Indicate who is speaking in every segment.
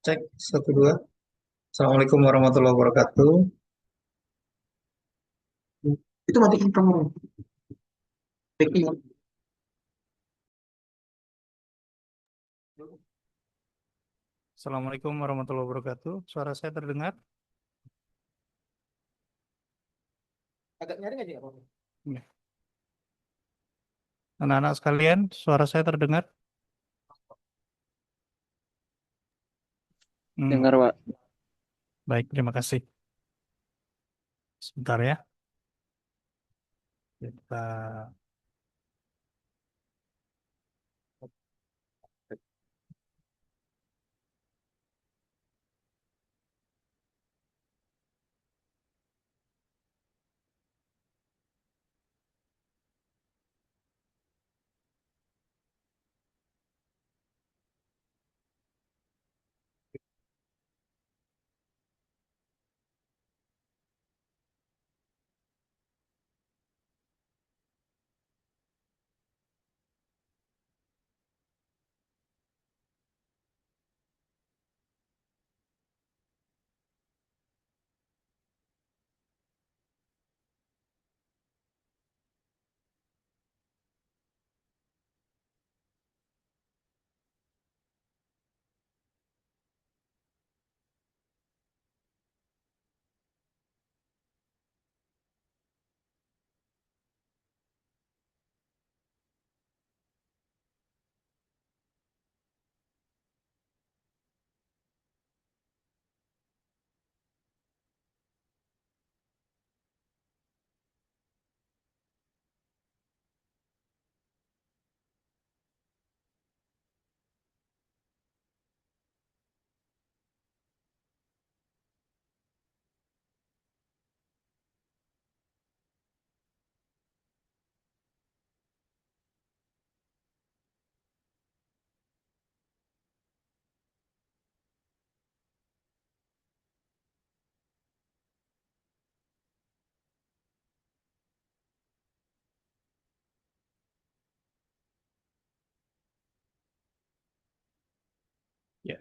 Speaker 1: Cek, satu, dua. Assalamualaikum warahmatullahi wabarakatuh. Itu matiin kamu. Matiin.
Speaker 2: Assalamualaikum warahmatullahi wabarakatuh. Suara saya terdengar?
Speaker 1: Agak nyaring aja ya, Pak.
Speaker 2: Ya. Anak-anak sekalian, suara saya terdengar? Hmm,
Speaker 3: Dengar, Pak.
Speaker 2: baik, terima kasih. Sebentar ya. Kita ya,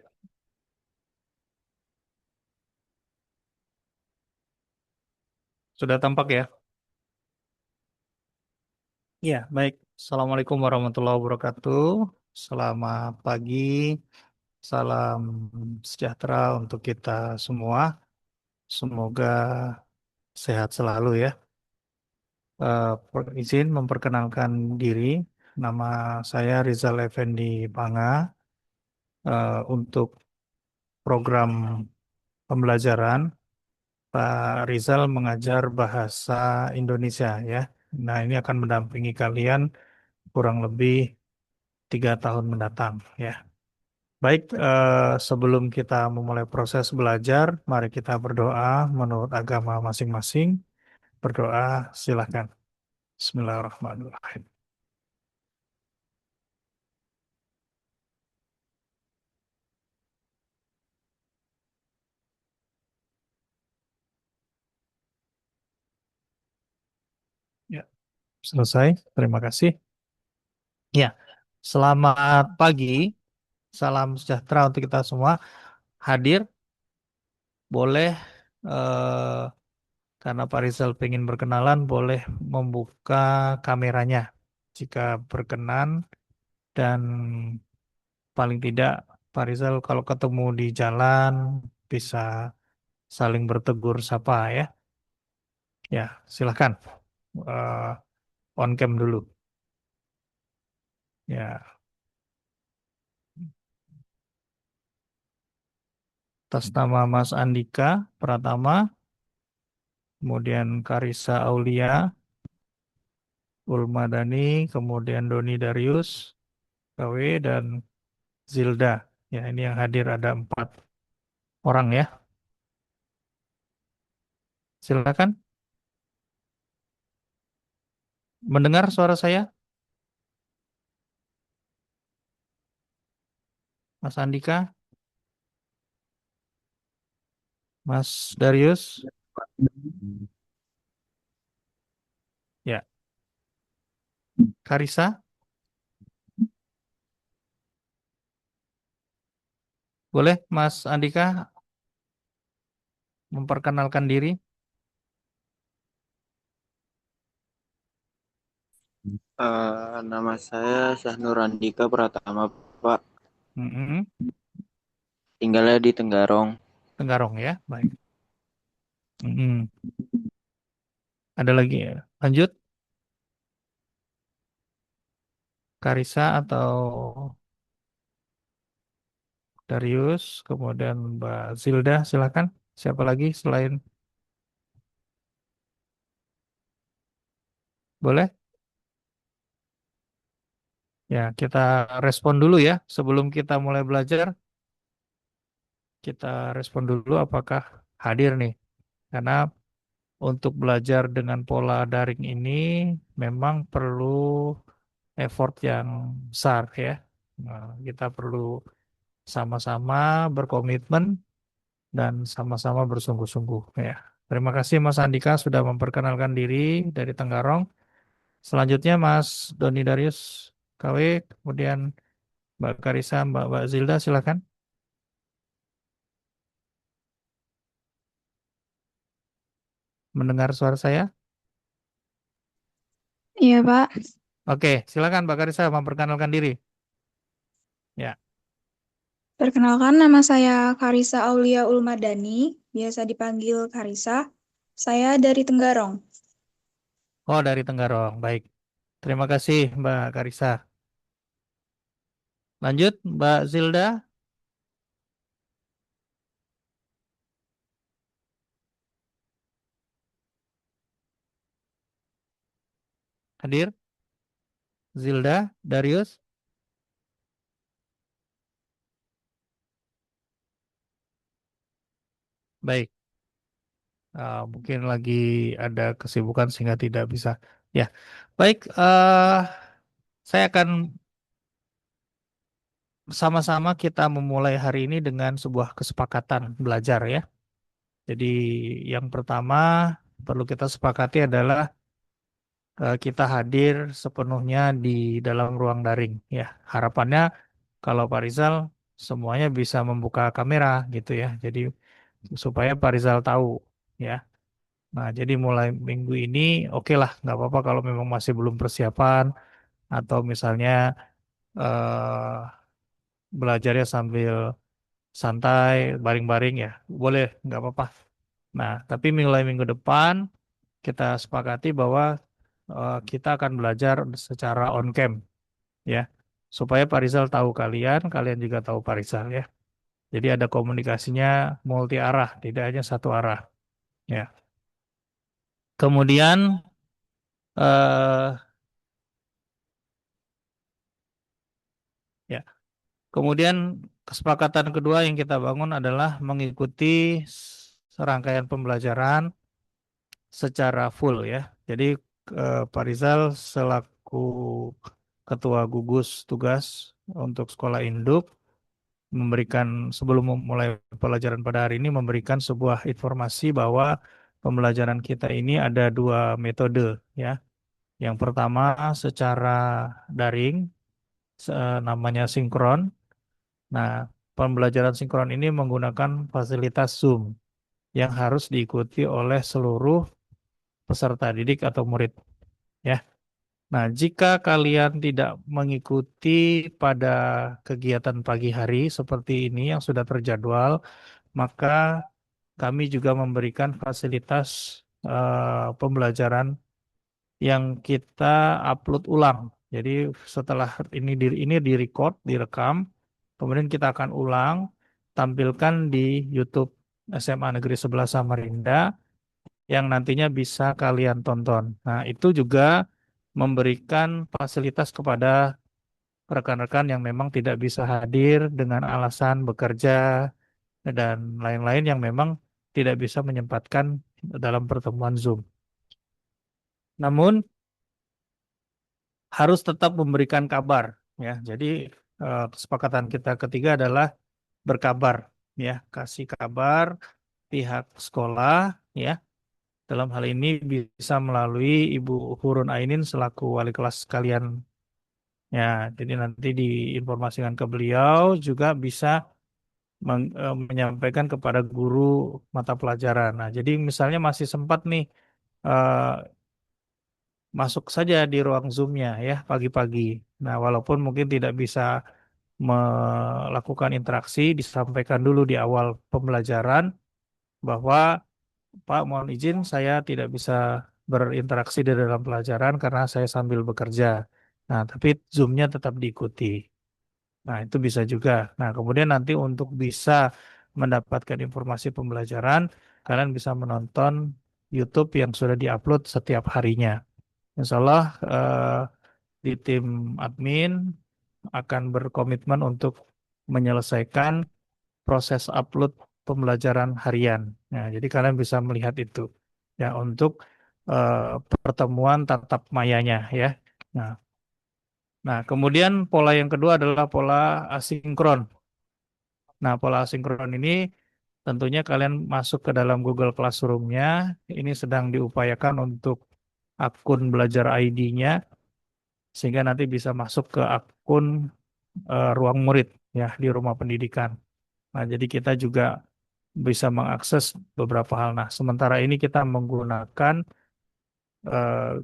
Speaker 2: sudah tampak ya? Ya, baik. Assalamualaikum warahmatullahi wabarakatuh. Selamat pagi. Salam sejahtera untuk kita semua. Semoga sehat selalu ya. Izin memperkenalkan diri. Nama saya Rizal Effendi Panga. Untuk program pembelajaran, Pak Rizal mengajar bahasa Indonesia ya. Nah, ini akan mendampingi kalian kurang lebih 3 tahun mendatang ya. Baik, sebelum kita memulai proses belajar, mari kita berdoa menurut agama masing-masing. Berdoa, silakan. Bismillahirrahmanirrahim. Ya, selesai. Terima kasih. Ya, selamat pagi. Salam sejahtera untuk kita semua. Hadir, boleh karena Pak Rizal pengen berkenalan, boleh membuka kameranya jika berkenan dan paling tidak Pak Rizal kalau ketemu di jalan bisa saling bertegur sapa ya. Ya, silahkan on cam dulu. Ya, atas nama Mas Andika Pratama, kemudian Karissa Aulia, Ulmadani, kemudian Doni Darius, KW, dan Zilda. Ya, ini yang hadir ada 4 orang ya. Silakan. Mendengar suara saya, Mas Andika, Mas Darius? Ya, Karissa? Boleh Mas Andika memperkenalkan diri?
Speaker 3: Nama saya Syahnur Andika Pratama, Pak.
Speaker 2: Mm-mm.
Speaker 3: Tinggalnya di Tenggarong.
Speaker 2: Tenggarong ya, baik. Mm-mm. Ada lagi ya? Lanjut, Karisa atau Darius, kemudian Mbak Zilda, silakan. Siapa lagi selain boleh? Ya, kita respon dulu ya. Sebelum kita mulai belajar, kita respon dulu apakah hadir nih. Karena untuk belajar dengan pola daring ini memang perlu effort yang besar ya. Nah, kita perlu sama-sama berkomitmen dan sama-sama bersungguh-sungguh ya. Terima kasih Mas Andika sudah memperkenalkan diri dari Tenggarong. Selanjutnya Mas Doni Darius KW, kemudian Mbak Karisa, Mbak Zilda silakan mendengar suara saya.
Speaker 4: Iya, Pak.
Speaker 2: Oke, silakan Mbak Karisa memperkenalkan diri. Ya.
Speaker 4: Perkenalkan, nama saya Karisa Aulia Ulmadani, biasa dipanggil Karisa. Saya dari Tenggarong.
Speaker 2: Oh, dari Tenggarong. Baik. Terima kasih Mbak Karisa. Lanjut Mbak Zilda, hadir. Zilda, Darius. Baik. Mungkin lagi ada kesibukan sehingga tidak bisa. Ya, baik. Saya akan sama-sama kita memulai hari ini dengan sebuah kesepakatan belajar ya. Jadi yang pertama perlu kita sepakati adalah kita hadir sepenuhnya di dalam ruang daring ya. Harapannya kalau Pak Rizal semuanya bisa membuka kamera gitu ya. Jadi supaya Pak Rizal tahu ya. Nah, jadi mulai minggu ini oke lah, nggak apa-apa kalau memang masih belum persiapan atau misalnya belajarnya sambil santai, baring-baring ya, boleh, nggak apa-apa. Nah, tapi mulai minggu depan kita sepakati bahwa kita akan belajar secara on cam ya, supaya Pak Rizal tahu kalian, kalian juga tahu Pak Rizal ya. Jadi ada komunikasinya multi arah, tidak hanya satu arah ya. Kemudian eh ya, kemudian kesepakatan kedua yang kita bangun adalah mengikuti serangkaian pembelajaran secara full ya. Jadi Pak Rizal selaku Ketua Gugus Tugas untuk Sekolah Induk memberikan sebelum memulai pelajaran pada hari ini memberikan sebuah informasi bahwa pembelajaran kita ini ada dua metode ya. Yang pertama secara daring namanya sinkron. Nah, pembelajaran sinkron ini menggunakan fasilitas Zoom yang harus diikuti oleh seluruh peserta didik atau murid ya. Nah, jika kalian tidak mengikuti pada kegiatan pagi hari seperti ini yang sudah terjadwal, maka kami juga memberikan fasilitas pembelajaran yang kita upload ulang. Jadi setelah ini direcord, direkam, kemudian kita akan ulang, tampilkan di YouTube SMA Negeri 11 Samarinda yang nantinya bisa kalian tonton. Nah, itu juga memberikan fasilitas kepada rekan-rekan yang memang tidak bisa hadir dengan alasan bekerja dan lain-lain yang memang tidak bisa menyempatkan dalam pertemuan Zoom. Namun harus tetap memberikan kabar ya. Jadi kesepakatan kita ketiga adalah berkabar ya, kasih kabar pihak sekolah ya. Dalam hal ini bisa melalui Ibu Hurun Ainin selaku wali kelas kalian ya. Jadi nanti diinformasikan ke beliau juga bisa menyampaikan kepada guru mata pelajaran. Nah, jadi misalnya masih sempat nih eh, masuk saja di ruang Zoom-nya ya pagi-pagi. Nah, walaupun mungkin tidak bisa melakukan interaksi, disampaikan dulu di awal pembelajaran bahwa Pak, mohon izin saya tidak bisa berinteraksi di dalam pelajaran karena saya sambil bekerja. Nah, tapi Zoom-nya tetap diikuti. Nah, itu bisa juga. Nah, kemudian nanti untuk bisa mendapatkan informasi pembelajaran, kalian bisa menonton YouTube yang sudah diupload setiap harinya. Insya Allah di tim admin akan berkomitmen untuk menyelesaikan proses upload pembelajaran harian. Nah, jadi kalian bisa melihat itu ya untuk pertemuan tatap mayanya ya. Nah, kemudian pola yang kedua adalah pola asinkron. Nah, pola asinkron ini tentunya kalian masuk ke dalam Google Classroom-nya. Ini sedang diupayakan untuk akun belajar ID-nya sehingga nanti bisa masuk ke akun ruang murid ya di rumah pendidikan. Nah, jadi kita juga bisa mengakses beberapa hal. Nah, sementara ini kita menggunakan eh,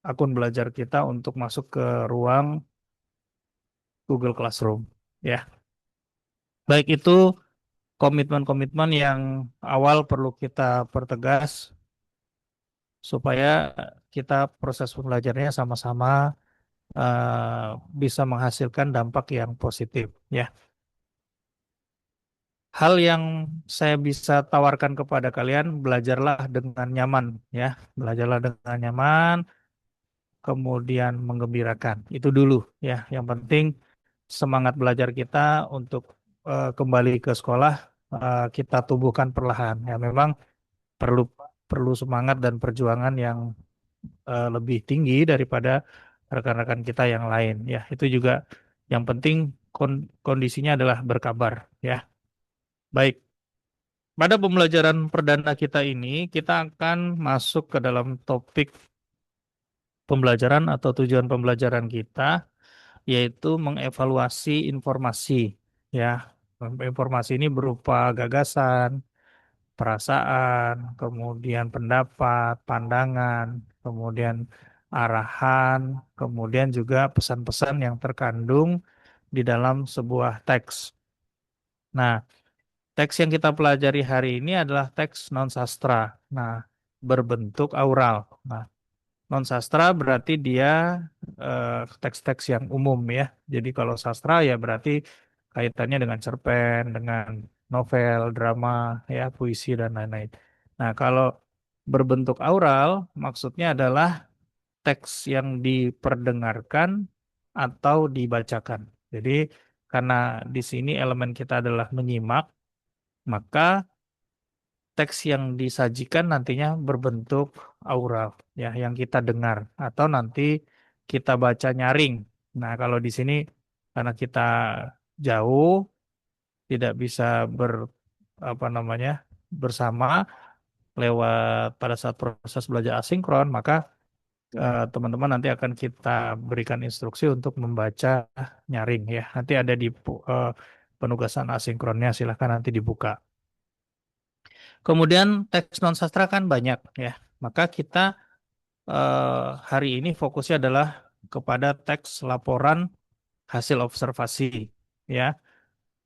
Speaker 2: akun belajar kita untuk masuk ke ruang Google Classroom. Ya, baik itu komitmen-komitmen yang awal perlu kita pertegas supaya kita proses pembelajarannya sama-sama bisa menghasilkan dampak yang positif. Ya, hal yang saya bisa tawarkan kepada kalian, belajarlah dengan nyaman. Ya, belajarlah dengan nyaman. Kemudian menggembirakan. Itu dulu ya. Yang penting semangat belajar kita untuk kembali ke sekolah kita tumbuhkan perlahan. Ya memang perlu perlu semangat dan perjuangan yang lebih tinggi daripada rekan-rekan kita yang lain. Ya itu juga yang penting kondisinya adalah berkabar. Ya baik. Pada pembelajaran perdana kita ini kita akan masuk ke dalam topik pembelajaran atau tujuan pembelajaran kita yaitu mengevaluasi informasi ya. Informasi ini berupa gagasan, perasaan, kemudian pendapat, pandangan, kemudian arahan, kemudian juga pesan-pesan yang terkandung di dalam sebuah teks. Nah, teks yang kita pelajari hari ini adalah teks non sastra. Nah, berbentuk aural. Nah, non sastra berarti dia teks-teks yang umum ya. Jadi kalau sastra ya berarti kaitannya dengan cerpen, dengan novel, drama, ya, puisi dan lain-lain. Nah, kalau berbentuk aural maksudnya adalah teks yang diperdengarkan atau dibacakan. Jadi karena di sini elemen kita adalah menyimak, maka teks yang disajikan nantinya berbentuk aural ya yang kita dengar atau nanti kita baca nyaring. Nah, kalau di sini karena kita jauh tidak bisa apa namanya bersama lewat pada saat proses belajar asinkron, maka teman-teman nanti akan kita berikan instruksi untuk membaca nyaring ya. Nanti ada di penugasan asinkronnya silahkan nanti dibuka. Kemudian teks non sastra kan banyak ya. Maka kita hari ini fokusnya adalah kepada teks laporan hasil observasi ya.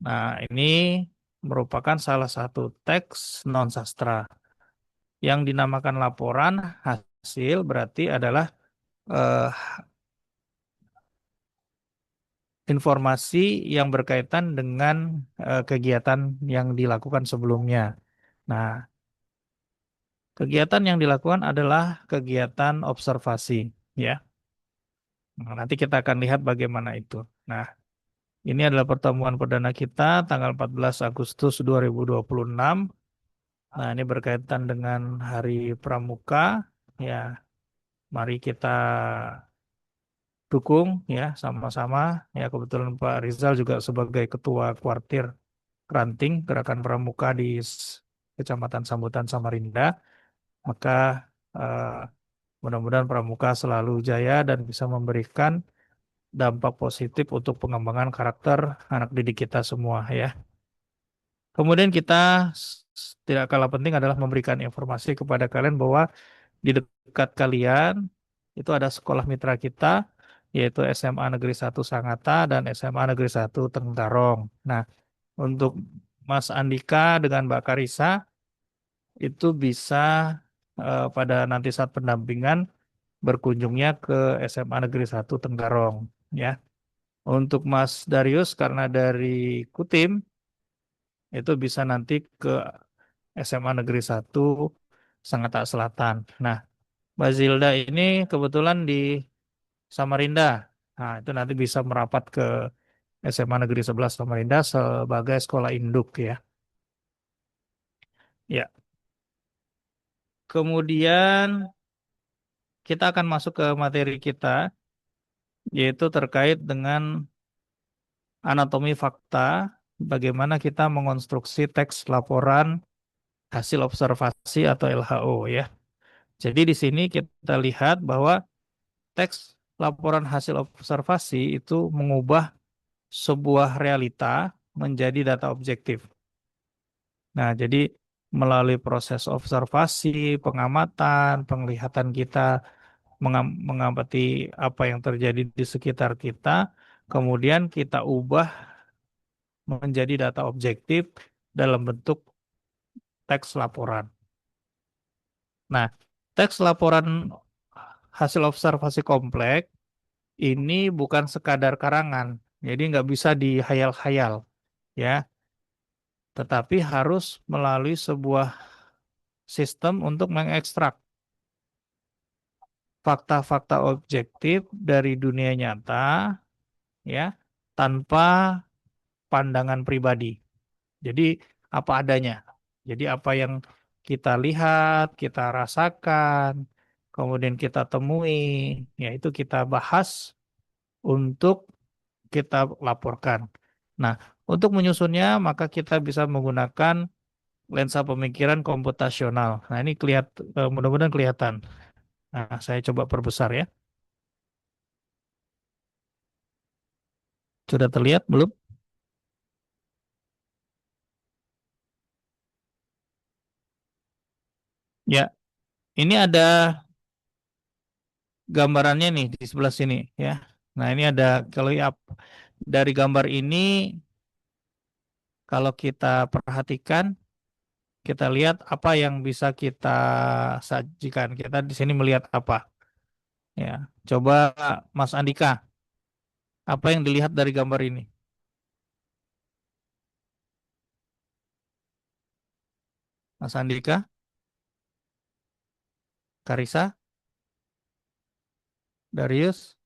Speaker 2: Nah, ini merupakan salah satu teks non sastra yang dinamakan laporan hasil berarti adalah eh, informasi yang berkaitan dengan kegiatan yang dilakukan sebelumnya. Nah, kegiatan yang dilakukan adalah kegiatan observasi ya. Nah, nanti kita akan lihat bagaimana itu. Nah, ini adalah pertemuan perdana kita tanggal 14 Agustus 2026. Nah, ini berkaitan dengan Hari Pramuka. Ya, mari kita dukung ya sama-sama. Ya, kebetulan Pak Rizal juga sebagai Ketua Kuartir Ranting Gerakan Pramuka di Kecamatan Sambutan Samarinda. Maka eh, mudah-mudahan Pramuka selalu jaya dan bisa memberikan dampak positif untuk pengembangan karakter anak didik kita semua ya. Kemudian kita tidak kalah penting adalah memberikan informasi kepada kalian bahwa di dekat kalian itu ada sekolah mitra kita, yaitu SMA Negeri 1 Sangatta dan SMA Negeri 1 Tenggarong. Nah, untuk Mas Andika dengan Mbak Karisa itu bisa pada nanti saat pendampingan berkunjungnya ke SMA Negeri 1 Tenggarong, ya. Untuk Mas Darius karena dari Kutim itu bisa nanti ke SMA Negeri 1 Sangatta Selatan. Nah, Mbak Zilda ini kebetulan di Samarinda. Nah, itu nanti bisa merapat ke SMA Negeri 11 Samarinda sebagai sekolah induk ya. Ya. Kemudian kita akan masuk ke materi kita yaitu terkait dengan anatomi fakta, bagaimana kita mengonstruksi teks laporan hasil observasi atau LHO ya. Jadi di sini kita lihat bahwa teks laporan hasil observasi itu mengubah sebuah realita menjadi data objektif. Nah, jadi melalui proses observasi, pengamatan, penglihatan kita mengamati apa yang terjadi di sekitar kita, kemudian kita ubah menjadi data objektif dalam bentuk teks laporan. Nah, teks laporan hasil observasi kompleks ini bukan sekadar karangan, jadi nggak bisa dihayal-hayal, ya, tetapi harus melalui sebuah sistem untuk mengekstrak fakta-fakta objektif dari dunia nyata, ya, tanpa pandangan pribadi. Jadi apa adanya. Jadi apa yang kita lihat, kita rasakan, kemudian kita temui, ya itu kita bahas untuk kita laporkan. Nah, untuk menyusunnya maka kita bisa menggunakan lensa pemikiran komputasional. Nah, ini mudah-mudahan kelihatan. Nah, saya coba perbesar ya. Sudah terlihat belum? Ya, ini ada gambarannya nih di sebelah sini ya. Nah, ini ada kalau dari gambar ini kalau kita perhatikan, kita lihat apa yang bisa kita sajikan. Kita di sini melihat apa? Ya, coba Mas Andika, apa yang dilihat dari gambar ini? Mas Andika, Karisa, Darius,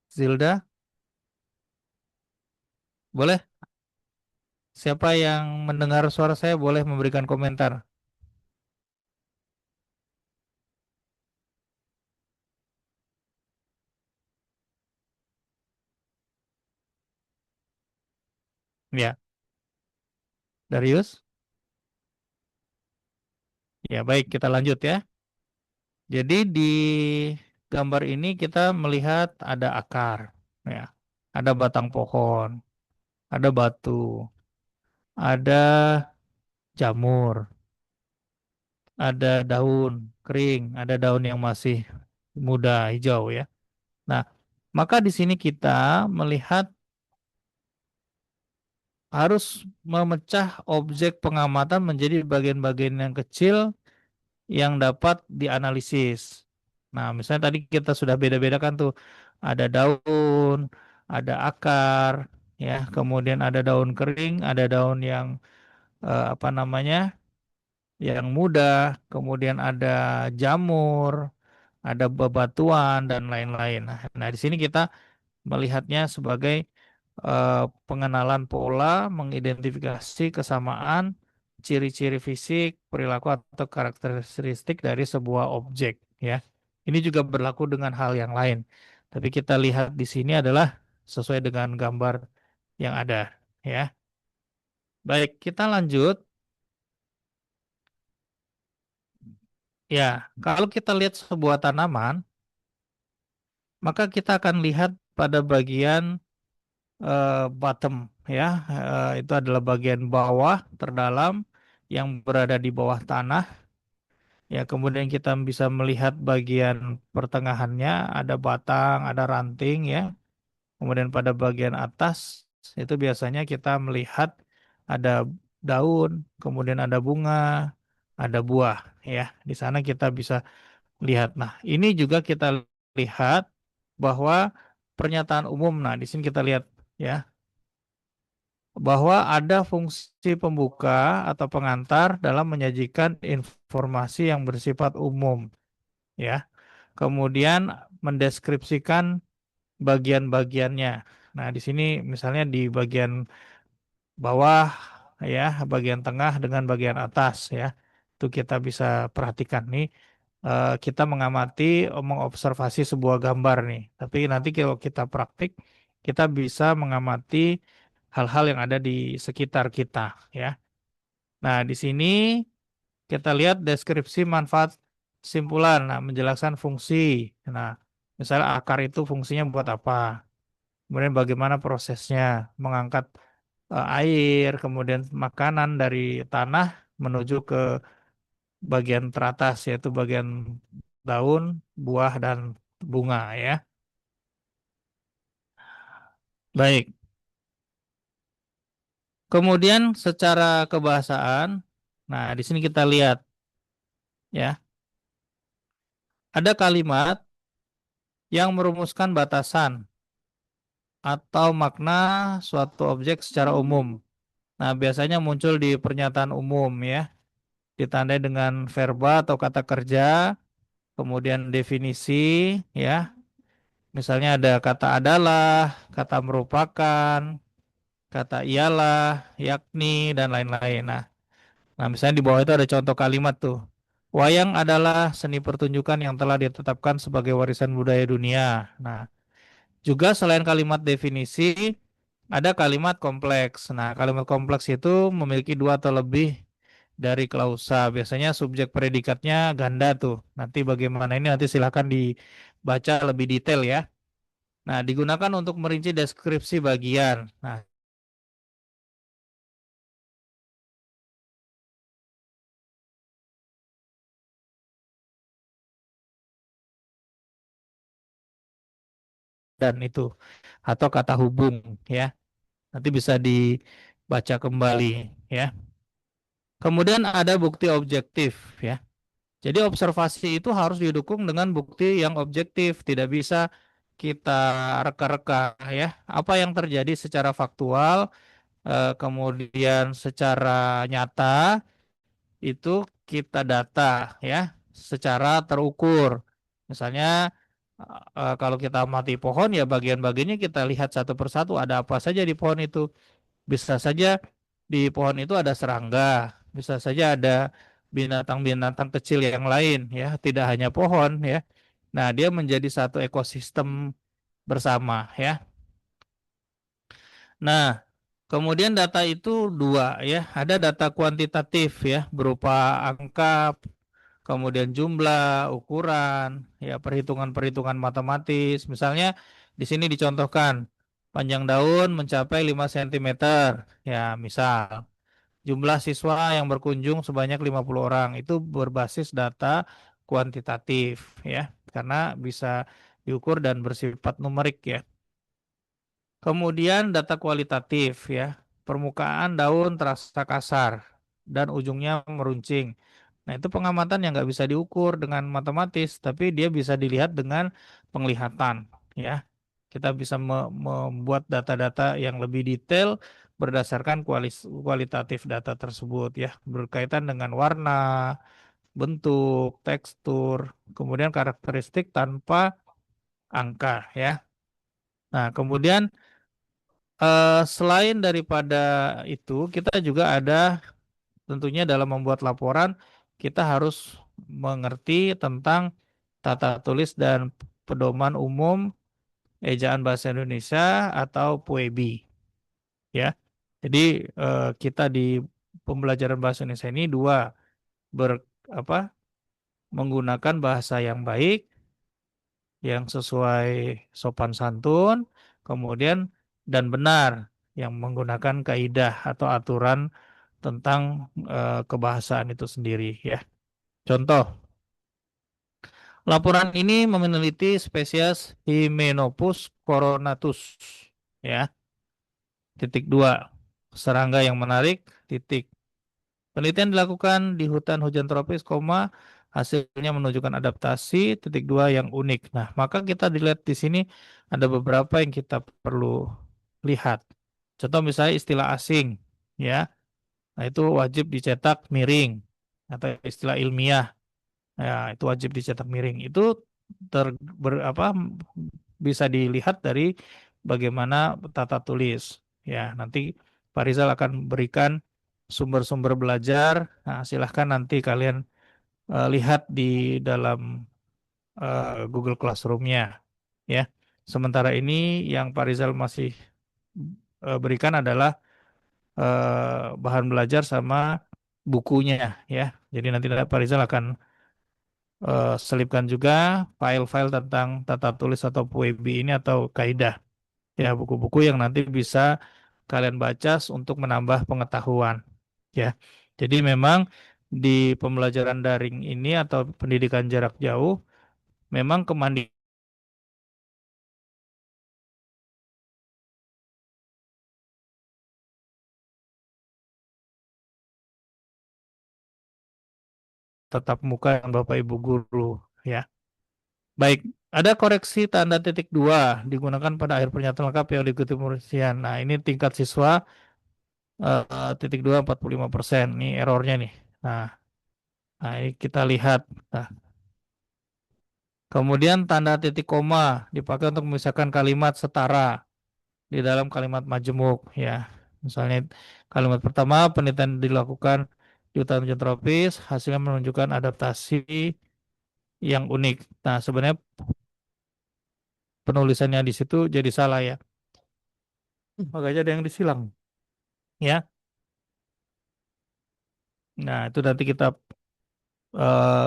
Speaker 2: Zilda, boleh? Siapa yang mendengar suara saya boleh memberikan komentar. Ya, Darius. Ya, baik, kita lanjut ya. Jadi di gambar ini kita melihat ada akar, ya, ada batang pohon, ada batu, ada jamur, ada daun kering, ada daun yang masih muda hijau ya. Nah, maka di sini kita melihat harus memecah objek pengamatan menjadi bagian-bagian yang kecil yang dapat dianalisis. Nah, misalnya tadi kita sudah beda-bedakan tuh, ada daun, ada akar, ya, kemudian ada daun kering, ada daun yang apa namanya, yang muda, kemudian ada jamur, ada bebatuan dan lain-lain. Nah, di sini kita melihatnya sebagai pengenalan pola, mengidentifikasi kesamaan, ciri-ciri fisik, perilaku atau karakteristik dari sebuah objek ya. Ini juga berlaku dengan hal yang lain. Tapi kita lihat di sini adalah sesuai dengan gambar yang ada ya. Baik, kita lanjut. Ya, kalau kita lihat sebuah tanaman, maka kita akan lihat pada bagian bottom ya, itu adalah bagian bawah terdalam yang berada di bawah tanah. Ya, kemudian kita bisa melihat bagian pertengahannya, ada batang, ada ranting ya. Kemudian pada bagian atas itu biasanya kita melihat ada daun, kemudian ada bunga, ada buah ya. Di sana kita bisa lihat. Nah, ini juga kita lihat bahwa pernyataan umum. Nah, di sini kita lihat ya bahwa ada fungsi pembuka atau pengantar dalam menyajikan informasi yang bersifat umum ya. Kemudian mendeskripsikan bagian-bagiannya. Nah, di sini misalnya di bagian bawah ya, bagian tengah dengan bagian atas ya. Itu kita bisa perhatikan nih. Kita mengamati, mengobservasi sebuah gambar nih. Tapi nanti kalau kita praktik, kita bisa mengamati hal-hal yang ada di sekitar kita ya. Nah, di sini kita lihat deskripsi manfaat kesimpulan. Nah, menjelaskan fungsi. Nah, misalnya akar itu fungsinya buat apa? Kemudian bagaimana prosesnya mengangkat air, kemudian makanan dari tanah menuju ke bagian teratas, yaitu bagian daun, buah, dan bunga ya. Baik. Kemudian secara kebahasaan, nah di sini kita lihat ya, ada kalimat yang merumuskan batasan atau makna suatu objek secara umum. Nah, biasanya muncul di pernyataan umum ya, ditandai dengan verba atau kata kerja, kemudian definisi ya. Misalnya ada kata adalah, kata merupakan, kata ialah, yakni, dan lain-lain. Nah, misalnya di bawah itu ada contoh kalimat tuh. Wayang adalah seni pertunjukan yang telah ditetapkan sebagai warisan budaya dunia. Nah, juga selain kalimat definisi, ada kalimat kompleks. Nah, kalimat kompleks itu memiliki dua atau lebih dari klausa. Biasanya subjek predikatnya ganda tuh. Nanti bagaimana ini nanti silakan dibaca lebih detail ya. Nah, digunakan untuk merinci deskripsi bagian. Nah, dan itu atau kata hubung ya. Nanti bisa dibaca kembali ya. Kemudian ada bukti objektif ya. Jadi observasi itu harus didukung dengan bukti yang objektif, tidak bisa kita reka-reka ya. Apa yang terjadi secara faktual, kemudian secara nyata itu kita data ya, secara terukur. Misalnya kalau kita amati pohon ya bagian-bagiannya kita lihat satu persatu ada apa saja di pohon itu. Bisa saja di pohon itu ada serangga, bisa saja ada binatang-binatang kecil yang lain ya, tidak hanya pohon ya. Nah, dia menjadi satu ekosistem bersama ya. Nah, kemudian data itu dua ya, ada data kuantitatif ya berupa angka, kemudian jumlah, ukuran, ya perhitungan-perhitungan matematis. Misalnya di sini dicontohkan panjang daun mencapai 5 cm. Ya, misal jumlah siswa yang berkunjung sebanyak 50 orang. Itu berbasis data kuantitatif ya, karena bisa diukur dan bersifat numerik ya. Kemudian data kualitatif ya. Permukaan daun terasa kasar dan ujungnya meruncing. Nah, itu pengamatan yang nggak bisa diukur dengan matematis, tapi dia bisa dilihat dengan penglihatan ya. Kita bisa membuat data-data yang lebih detail berdasarkan kualitatif data tersebut ya, berkaitan dengan warna, bentuk, tekstur, kemudian karakteristik tanpa angka ya. Nah, kemudian selain daripada itu, kita juga ada tentunya dalam membuat laporan, kita harus mengerti tentang tata tulis dan pedoman umum ejaan bahasa Indonesia atau PUEBI. Ya, jadi kita di pembelajaran bahasa Indonesia ini dua ber apa menggunakan bahasa yang baik, yang sesuai sopan santun, kemudian dan benar yang menggunakan kaidah atau aturan tentang kebahasaan itu sendiri ya. Contoh, laporan ini meneliti spesies Hymenopus coronatus ya. Titik 2. Serangga yang menarik. Titik. Penelitian dilakukan di hutan hujan tropis, hasilnya menunjukkan adaptasi. Titik 2 yang unik. Nah, maka kita dilihat di sini ada beberapa yang kita perlu lihat. Contoh misalnya istilah asing, ya. Nah, itu wajib dicetak miring atau istilah ilmiah. Ya, itu wajib dicetak miring. Itu bisa dilihat dari bagaimana tata tulis. Ya, nanti Pak Rizal akan berikan sumber-sumber belajar. Nah, silahkan nanti kalian lihat di dalam Google Classroom-nya. Ya, sementara ini yang Pak Rizal masih berikan adalah bahan belajar sama bukunya. Ya, jadi nanti Pak Rizal akan selipkan juga file-file tentang tata tulis atau PUEBI ini atau kaidah. Ya, buku-buku yang nanti bisa kalian baca untuk menambah pengetahuan. Ya, jadi memang di pembelajaran daring ini atau pendidikan jarak jauh, memang kemandirian tetap muka yang Bapak Ibu guru. Ya, baik. Ada koreksi tanda titik 2 digunakan pada akhir pernyataan lengkap yang diikuti pembersihan. Nah, ini tingkat siswa titik 2 45%. Ini errornya nih. Nah, ini kita lihat. Nah, kemudian tanda titik koma dipakai untuk memisahkan kalimat setara di dalam kalimat majemuk ya. Misalnya kalimat pertama penelitian dilakukan di hutan hujan tropis, hasilnya menunjukkan adaptasi yang unik. Nah, sebenarnya penulisannya di situ jadi salah ya. Makanya ada yang disilang ya. Nah, itu nanti kita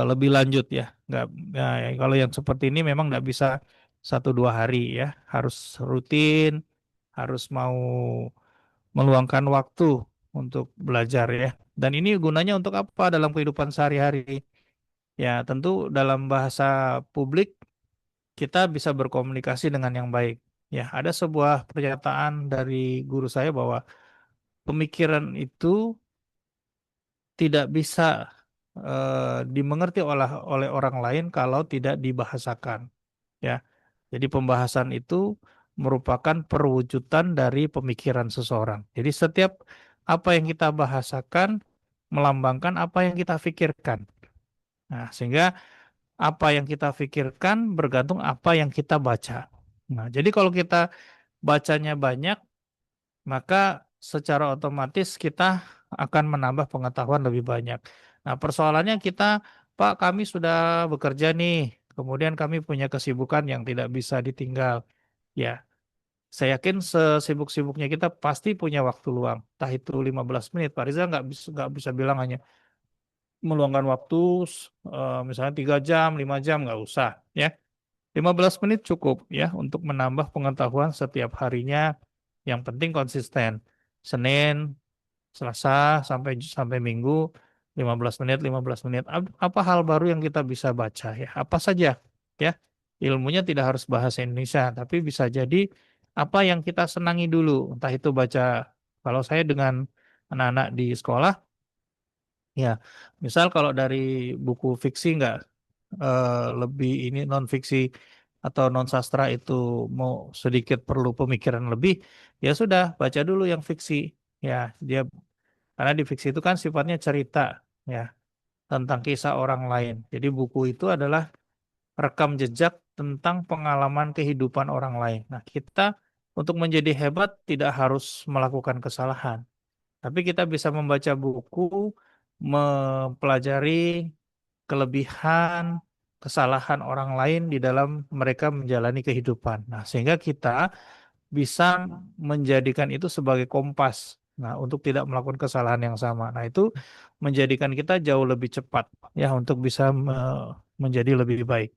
Speaker 2: lebih lanjut ya. Nggak, nah, kalau yang seperti ini memang nggak bisa 1-2 hari ya. Harus rutin, harus mau meluangkan waktu untuk belajar ya. Dan ini gunanya untuk apa dalam kehidupan sehari-hari? Ya, tentu dalam bahasa publik kita bisa berkomunikasi dengan yang baik. Ya, ada sebuah pernyataan dari guru saya bahwa pemikiran itu tidak bisa dimengerti oleh orang lain kalau tidak dibahasakan. Ya, jadi pembahasan itu merupakan perwujudan dari pemikiran seseorang. Jadi setiap apa yang kita bahasakan melambangkan apa yang kita pikirkan. Nah, sehingga apa yang kita pikirkan bergantung apa yang kita baca. Nah, jadi kalau kita bacanya banyak, maka secara otomatis kita akan menambah pengetahuan lebih banyak. Nah, persoalannya kita, Pak, kami sudah bekerja nih, kemudian kami punya kesibukan yang tidak bisa ditinggal. Ya, saya yakin sesibuk-sibuknya kita pasti punya waktu luang. Entah itu 15 menit. Pak Riza nggak bisa bilang hanya meluangkan waktu misalnya 3 jam, 5 jam, nggak usah. Ya, 15 menit cukup ya untuk menambah pengetahuan setiap harinya. Yang penting konsisten. Senin, Selasa sampai sampai Minggu 15 menit 15 menit. Apa hal baru yang kita bisa baca ya? Apa saja ya? Ilmunya tidak harus bahasa Indonesia, tapi bisa jadi apa yang kita senangi dulu. Entah itu baca, kalau saya dengan anak-anak di sekolah ya, misal kalau dari buku fiksi nggak lebih ini non fiksi atau non sastra itu mau sedikit perlu pemikiran lebih, ya sudah baca dulu yang fiksi. Ya, dia karena di fiksi itu kan sifatnya cerita ya tentang kisah orang lain. Jadi buku itu adalah rekam jejak tentang pengalaman kehidupan orang lain. Nah, kita untuk menjadi hebat tidak harus melakukan kesalahan, tapi kita bisa membaca buku, mempelajari kelebihan, kesalahan orang lain di dalam mereka menjalani kehidupan. Nah, sehingga kita bisa menjadikan itu sebagai kompas. Nah, untuk tidak melakukan kesalahan yang sama. Nah, itu menjadikan kita jauh lebih cepat ya untuk bisa menjadi lebih baik.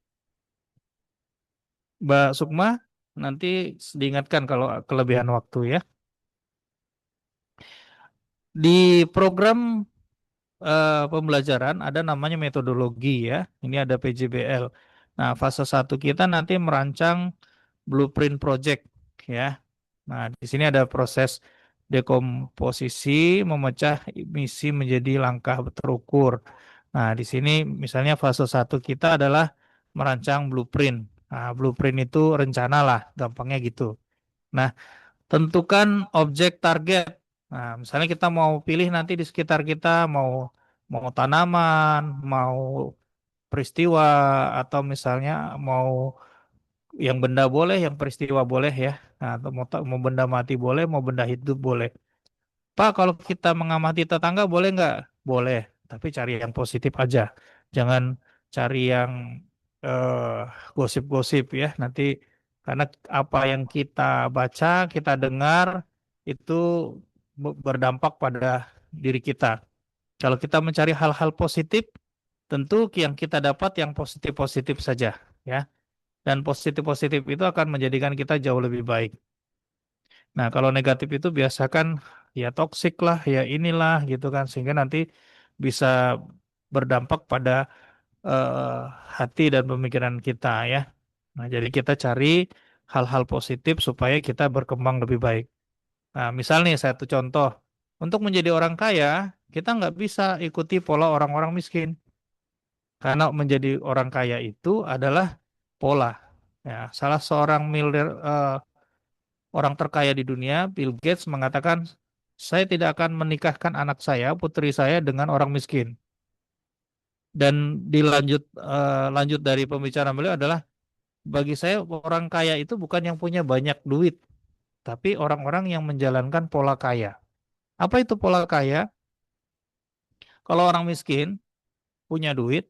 Speaker 2: Mbak Sukma, nanti diingatkan kalau kelebihan waktu ya. Di program pembelajaran ada namanya metodologi ya. Ini ada PJBL. Nah, fase 1 kita nanti merancang blueprint project ya. Nah, di sini ada proses dekomposisi, memecah misi menjadi langkah terukur. Nah, di sini misalnya fase 1 kita adalah merancang blueprint. Nah, blueprint itu rencana lah, gampangnya gitu. Nah, tentukan objek target. Nah, misalnya kita mau pilih nanti di sekitar kita mau mau tanaman, mau peristiwa atau misalnya mau yang benda boleh, yang peristiwa boleh ya. Nah, atau mau benda mati boleh, mau benda hidup boleh. Pak, kalau kita mengamati tetangga boleh nggak? Boleh, tapi cari yang positif aja. Jangan cari yang eh, gosip-gosip ya. Nanti karena apa yang kita baca, kita dengar itu berdampak pada diri kita. Kalau kita mencari hal-hal positif, tentu yang kita dapat yang positif-positif saja ya. Dan positif-positif itu akan menjadikan kita jauh lebih baik. Nah, kalau negatif itu biasakan ya toksik lah, ya inilah gitu kan, sehingga nanti bisa berdampak pada eh, hati dan pemikiran kita ya. Nah, jadi kita cari hal-hal positif supaya kita berkembang lebih baik. Nah, misal nih satu contoh, untuk menjadi orang kaya, kita nggak bisa ikuti pola orang-orang miskin. Karena menjadi orang kaya itu adalah pola. Ya, salah seorang miliar orang terkaya di dunia, Bill Gates mengatakan, saya tidak akan menikahkan anak saya, putri saya dengan orang miskin. Dan lanjut dari pembicaraan beliau adalah, bagi saya orang kaya itu bukan yang punya banyak duit, tapi orang-orang yang menjalankan pola kaya. Apa itu pola kaya? Kalau orang miskin punya duit,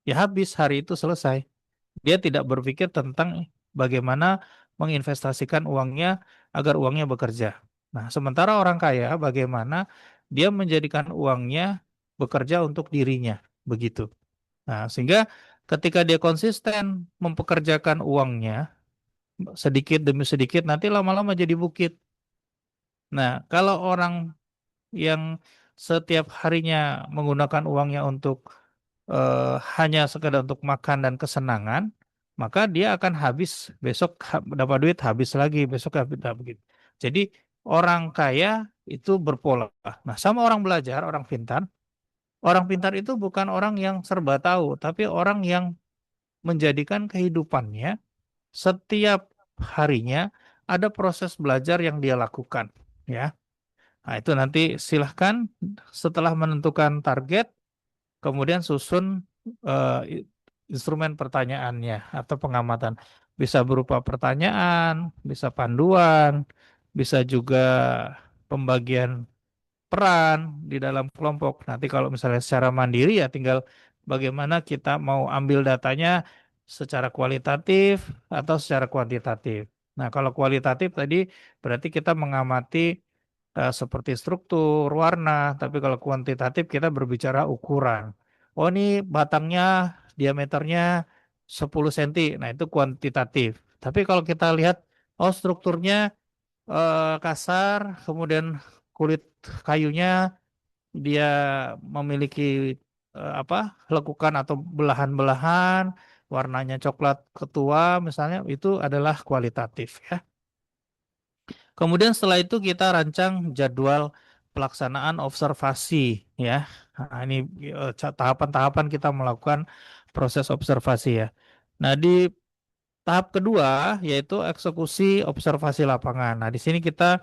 Speaker 2: ya habis hari itu selesai. Dia tidak berpikir tentang bagaimana menginvestasikan uangnya agar uangnya bekerja. Nah, sementara orang kaya bagaimana dia menjadikan uangnya bekerja untuk dirinya, begitu. Nah, sehingga ketika dia konsisten mempekerjakan uangnya sedikit demi sedikit, nanti lama-lama jadi bukit. Nah, kalau orang yang setiap harinya menggunakan uangnya untuk hanya sekedar untuk makan dan kesenangan, maka dia akan habis besok dapat duit habis lagi, besok habis begitu. Jadi orang kaya itu berpola. Nah, sama orang belajar, orang pintar. Orang pintar itu bukan orang yang serba tahu, tapi orang yang menjadikan kehidupannya setiap harinya ada proses belajar yang dia lakukan, ya. Nah, itu nanti silahkan setelah menentukan target, kemudian susun instrumen pertanyaannya atau pengamatan. Bisa berupa pertanyaan, bisa panduan, bisa juga pembagian peran di dalam kelompok. Nanti kalau misalnya secara mandiri ya tinggal bagaimana kita mau ambil datanya secara kualitatif atau secara kuantitatif. Nah, kalau kualitatif tadi berarti kita mengamati seperti struktur, warna, tapi kalau kuantitatif kita berbicara ukuran. Oh, ini batangnya diameternya 10 cm. Nah, itu kuantitatif. Tapi kalau kita lihat oh strukturnya kasar, kemudian kulit kayunya dia memiliki apa? Lekukan atau belahan-belahan, warnanya coklat ketua misalnya itu adalah kualitatif ya. Kemudian setelah itu kita rancang jadwal pelaksanaan observasi ya. Nah, ini tahapan-tahapan kita melakukan proses observasi ya. Nah, di tahap kedua yaitu eksekusi observasi lapangan. Nah, di sini kita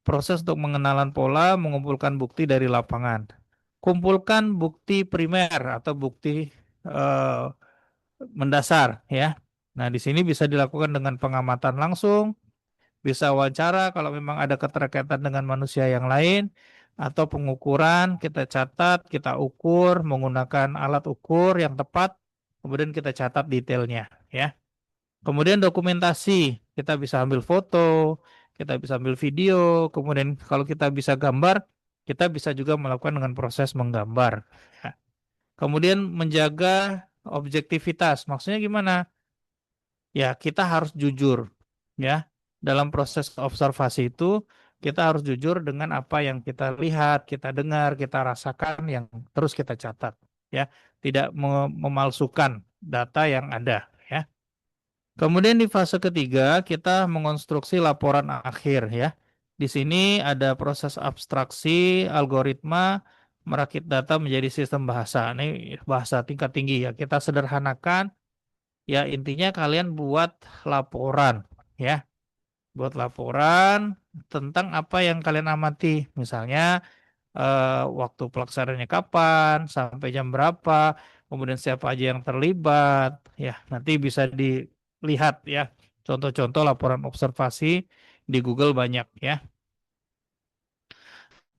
Speaker 2: proses untuk mengenalan pola, mengumpulkan bukti dari lapangan. Kumpulkan bukti primer atau bukti eh, mendasar ya. Nah, di sini bisa dilakukan dengan pengamatan langsung, bisa wawancara kalau memang ada keterkaitan dengan manusia yang lain, atau pengukuran, kita catat, kita ukur menggunakan alat ukur yang tepat, kemudian kita catat detailnya ya. Kemudian dokumentasi, kita bisa ambil foto, kita bisa ambil video, kemudian kalau kita bisa gambar, kita bisa juga melakukan dengan proses menggambar. Ya. Kemudian menjaga objektivitas, maksudnya gimana? Ya, kita harus jujur ya. Dalam proses observasi itu kita harus jujur dengan apa yang kita lihat, kita dengar, kita rasakan, yang terus kita catat, ya. Tidak memalsukan data yang ada, ya. Kemudian di fase ketiga kita mengonstruksi laporan akhir, ya. Di sini ada proses abstraksi, algoritma, merakit data menjadi sistem bahasa. Ini bahasa tingkat tinggi, ya. Kita sederhanakan, ya, intinya kalian buat laporan, ya. Buat laporan tentang apa yang kalian amati. Misalnya waktu pelaksanaannya kapan, sampai jam berapa, kemudian siapa aja yang terlibat, ya. Nanti bisa dilihat, ya, contoh-contoh laporan observasi di Google banyak, ya.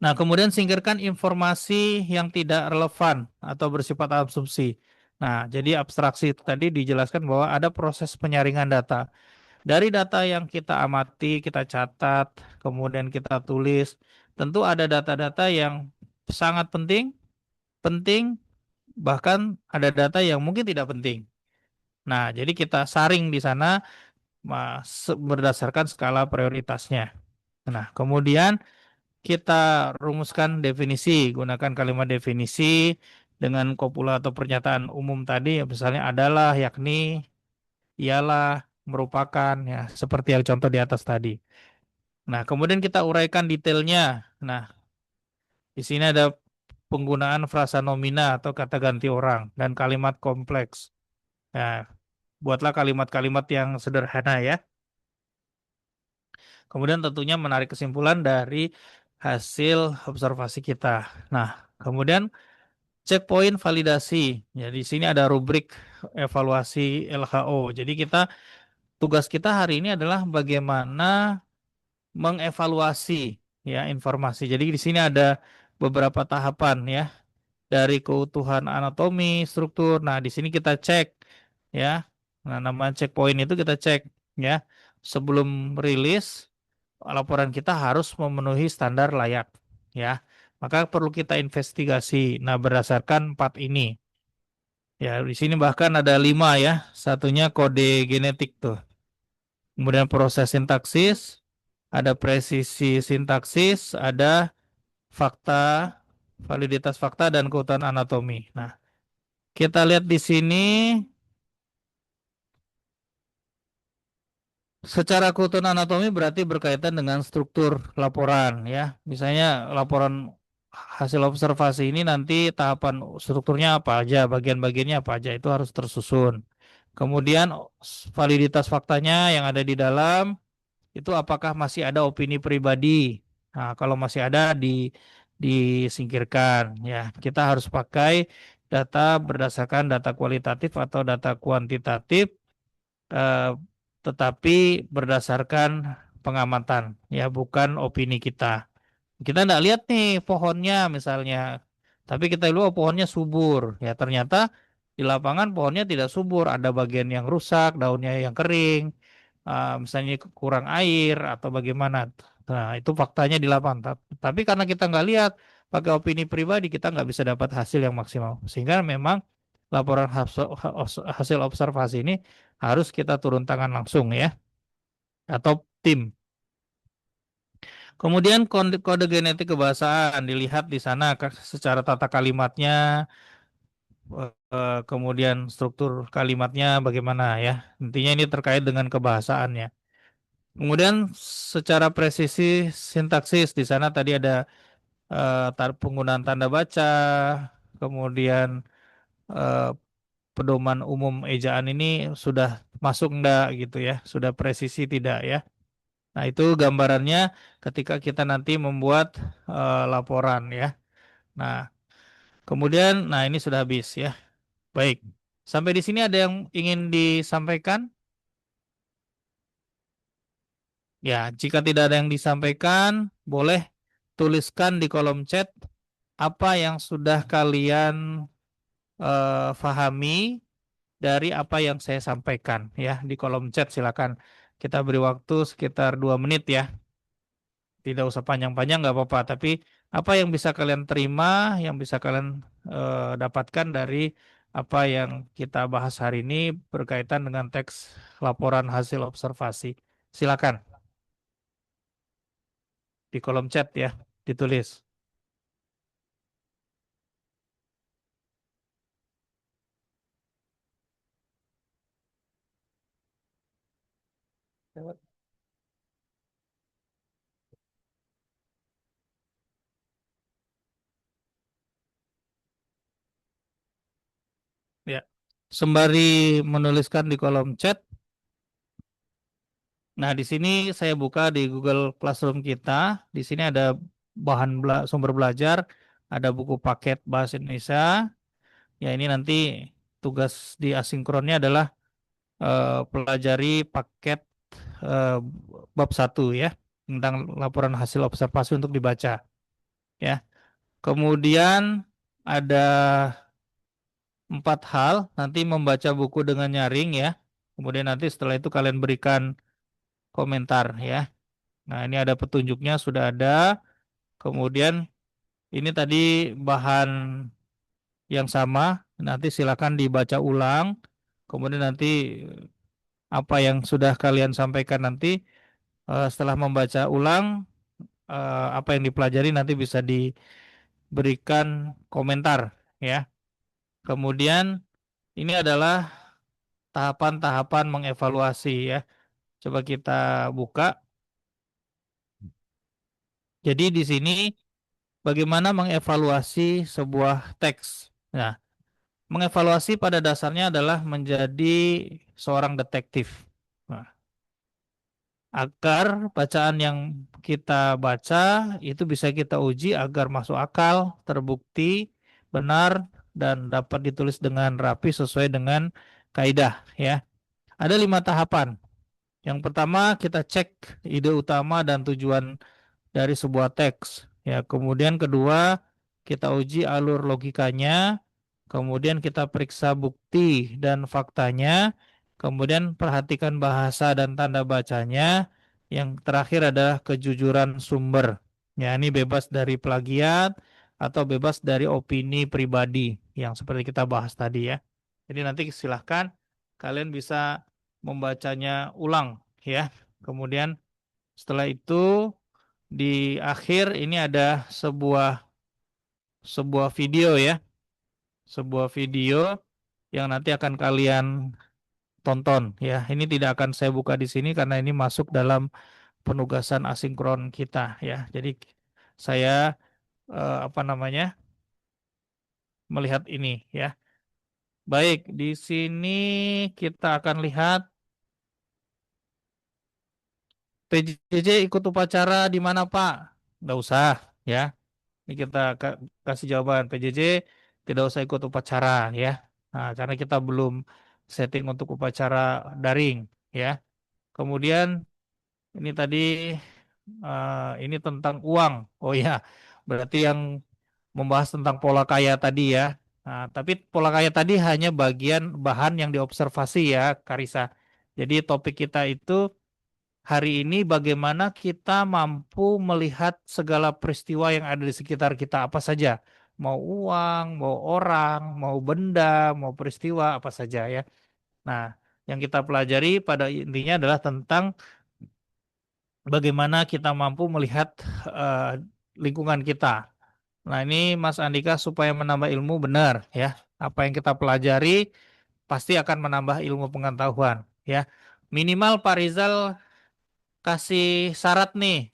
Speaker 2: Nah, kemudian singkirkan informasi yang tidak relevan atau bersifat asumsi. Nah, jadi abstraksi itu tadi dijelaskan bahwa ada proses penyaringan data. Dari data yang kita amati, kita catat, kemudian kita tulis, tentu ada data-data yang sangat penting, penting, bahkan ada data yang mungkin tidak penting. Nah, jadi kita saring di sana berdasarkan skala prioritasnya. Nah, kemudian kita rumuskan definisi, gunakan kalimat definisi dengan kopula atau pernyataan umum tadi, misalnya adalah, yakni, ialah, merupakan, ya, seperti yang contoh di atas tadi. Nah, kemudian kita uraikan detailnya. Nah, di sini ada penggunaan frasa nomina atau kata ganti orang dan kalimat kompleks. Nah, buatlah kalimat-kalimat yang sederhana, ya. Kemudian tentunya menarik kesimpulan dari hasil observasi kita. Nah, kemudian checkpoint validasi. Ya, di sini ada rubrik evaluasi LHO. Jadi tugas kita hari ini adalah bagaimana mengevaluasi, ya, informasi. Jadi di sini ada beberapa tahapan, ya, dari keutuhan anatomi, struktur. Nah, di sini kita cek, ya. Nah, nama checkpoint itu kita cek, ya. Sebelum rilis, laporan kita harus memenuhi standar layak, ya. Maka perlu kita investigasi. Nah, berdasarkan 4 ini. Ya, di sini bahkan ada 5, ya. Satunya kode genetik tuh. Kemudian proses sintaksis, ada presisi sintaksis, ada fakta, validitas fakta, dan keutuhan anatomi. Nah, kita lihat di sini, secara keutuhan anatomi berarti berkaitan dengan struktur laporan, ya. Misalnya laporan hasil observasi ini nanti tahapan strukturnya apa aja, bagian-bagiannya apa aja, itu harus tersusun. Kemudian validitas faktanya yang ada di dalam, itu apakah masih ada opini pribadi. Nah, kalau masih ada disingkirkan, ya. Kita harus pakai data berdasarkan data kualitatif atau data kuantitatif, eh, tetapi berdasarkan pengamatan, ya, bukan opini kita. Kita tidak lihat nih pohonnya misalnya, tapi kita lihat pohonnya subur, ya, ternyata di lapangan pohonnya tidak subur, ada bagian yang rusak, daunnya yang kering, misalnya kurang air atau bagaimana. Nah, itu faktanya di lapangan. Tapi karena kita nggak lihat, pakai opini pribadi, kita nggak bisa dapat hasil yang maksimal. Sehingga memang laporan hasil observasi ini harus kita turun tangan langsung, ya, atau tim. Kemudian kode genetik kebahasaan dilihat di sana secara tata kalimatnya, kemudian struktur kalimatnya bagaimana, ya. Intinya ini terkait dengan kebahasaannya. Kemudian secara presisi sintaksis di sana tadi ada penggunaan tanda baca, kemudian eh, pedoman umum ejaan ini sudah masuk enggak gitu, ya, sudah presisi tidak, ya. Nah, itu gambarannya ketika kita nanti membuat laporan, ya. Nah, kemudian, nah, ini sudah habis, ya. Baik. Sampai di sini ada yang ingin disampaikan? Ya, jika tidak ada yang disampaikan, boleh tuliskan di kolom chat apa yang sudah kalian pahami dari apa yang saya sampaikan, ya, di kolom chat. Silakan. Kita beri waktu sekitar 2 menit, ya. Tidak usah panjang-panjang, nggak apa-apa. Tapi apa yang bisa kalian terima, yang bisa kalian dapatkan dari apa yang kita bahas hari ini berkaitan dengan teks laporan hasil observasi. Silakan. di kolom chat ya, ditulis. Ya, sembari menuliskan di kolom chat. Nah, di sini saya buka di Google Classroom kita. Di sini ada sumber belajar, ada buku paket bahasa Indonesia. Ya, ini nanti tugas di asinkronnya adalah pelajari paket eh, bab 1 ya, tentang laporan hasil observasi untuk dibaca. Ya. Kemudian ada 4 hal, nanti membaca buku dengan nyaring ya. Kemudian nanti setelah itu kalian berikan komentar ya. Nah, ini ada petunjuknya sudah ada. Kemudian ini tadi bahan yang sama, nanti silakan dibaca ulang. Kemudian nanti apa yang sudah kalian sampaikan nanti setelah membaca ulang apa yang dipelajari nanti bisa diberikan komentar ya. Kemudian ini adalah tahapan-tahapan mengevaluasi ya. Coba kita buka. Jadi di sini bagaimana mengevaluasi sebuah teks. Nah, mengevaluasi pada dasarnya adalah menjadi seorang detektif. Nah, agar bacaan yang kita baca itu bisa kita uji agar masuk akal, terbukti, benar, dan dapat ditulis dengan rapi sesuai dengan kaidah ya. Ada 5 tahapan. Yang pertama kita cek ide utama dan tujuan dari sebuah teks. Ya, kemudian kedua, kita uji alur logikanya, kemudian kita periksa bukti dan faktanya, kemudian perhatikan bahasa dan tanda bacanya, yang terakhir adalah kejujuran sumber. Ya, ini bebas dari plagiat atau bebas dari opini pribadi yang seperti kita bahas tadi ya. Jadi nanti silahkan kalian bisa membacanya ulang ya. Kemudian setelah itu di akhir ini ada sebuah video ya. Sebuah video yang nanti akan kalian tonton ya. Ini tidak akan saya buka di sini karena ini masuk dalam penugasan asinkron kita ya. Jadi saya melihat ini ya. Baik, di sini kita akan lihat PJJ ikut upacara di mana Pak? Nggak usah ya. Ini kita kasih jawaban PJJ tidak usah ikut upacara ya. Nah, karena kita belum setting untuk upacara daring ya. Kemudian ini tadi ini tentang uang. Oh ya, berarti yang membahas tentang pola kaya tadi ya. Nah, tapi pola kaya tadi hanya bagian bahan yang diobservasi ya, Karisa. Jadi topik kita itu hari ini bagaimana kita mampu melihat segala peristiwa yang ada di sekitar kita apa saja. Mau uang, mau orang, mau benda, mau peristiwa apa saja ya. Nah, yang kita pelajari pada intinya adalah tentang bagaimana kita mampu melihat lingkungan kita. Nah, ini Mas Andika supaya menambah ilmu benar ya. Apa yang kita pelajari pasti akan menambah ilmu pengetahuan ya. Minimal Pak Rizal kasih syarat nih,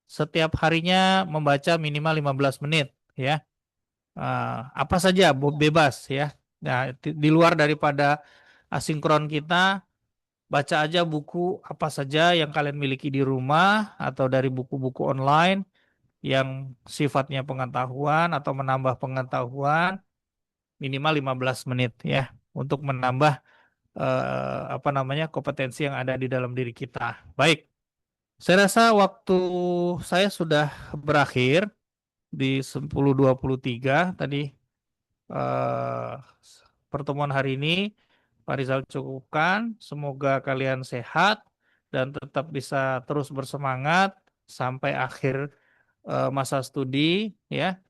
Speaker 2: setiap harinya membaca minimal 15 menit ya. Apa saja bebas ya. Nah, di luar daripada asinkron kita, baca aja buku apa saja yang kalian miliki di rumah atau dari buku-buku online yang sifatnya pengetahuan atau menambah pengetahuan minimal 15 menit ya untuk menambah kompetensi yang ada di dalam diri kita. Baik. Saya rasa waktu saya sudah berakhir di 10.23 tadi eh, pertemuan hari ini. Pak Rizal cukupkan. Semoga kalian sehat dan tetap bisa terus bersemangat sampai akhir masa studi ya.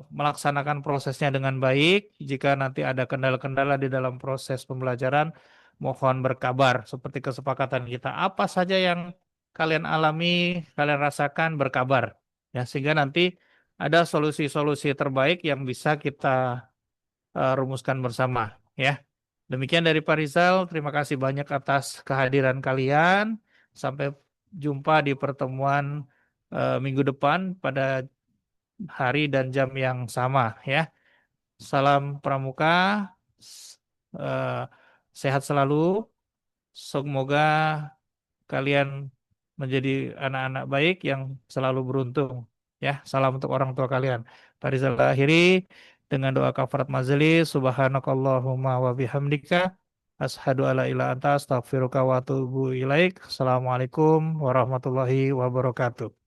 Speaker 2: Melaksanakan prosesnya dengan baik. Jika nanti ada kendala-kendala di dalam proses pembelajaran, mohon berkabar seperti kesepakatan kita. Apa saja yang kalian alami, kalian rasakan, berkabar. Ya, sehingga nanti ada solusi-solusi terbaik yang bisa kita rumuskan bersama. Ya, demikian dari Pak Rizal. Terima kasih banyak atas kehadiran kalian. Sampai jumpa di pertemuan minggu depan pada hari dan jam yang sama. Ya, salam pramuka, eh, sehat selalu. Semoga kalian menjadi anak-anak baik yang selalu beruntung. Ya, salam untuk orang tua kalian. Pak Rizal akhiri dengan doa kafarat majelis. Subhanakallahumma wa bihamdika. Ashadu alla ila anta astaghfiruka wa atubu ilaik. Assalamualaikum warahmatullahi wabarakatuh.